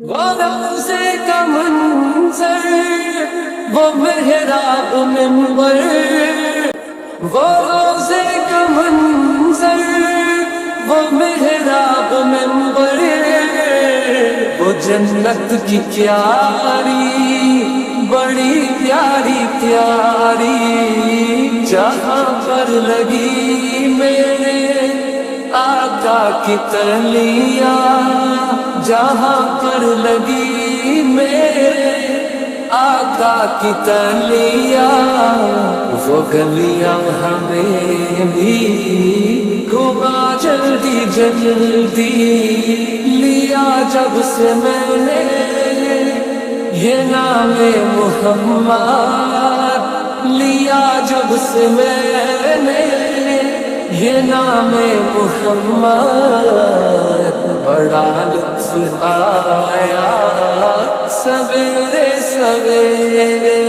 وہ روزے کا منظر، وہ محراب منبر، وہ روزے کا منظر، وہ محراب منبر، وہ جنت کی کیاری بڑی پیاری پیاری، جہاں پر لگی میرے آقا کی تلیاں، جہاں پر لگی میرے آقا کی تلیاں، وہ گلیاں ہمیں بھی گھما جلدی جلدی، لیا جب سے میں نے یہ نام محمد، لیا جب سے میں نے یہ نام محمد، بڑا لطف آیا سویرے سویرے۔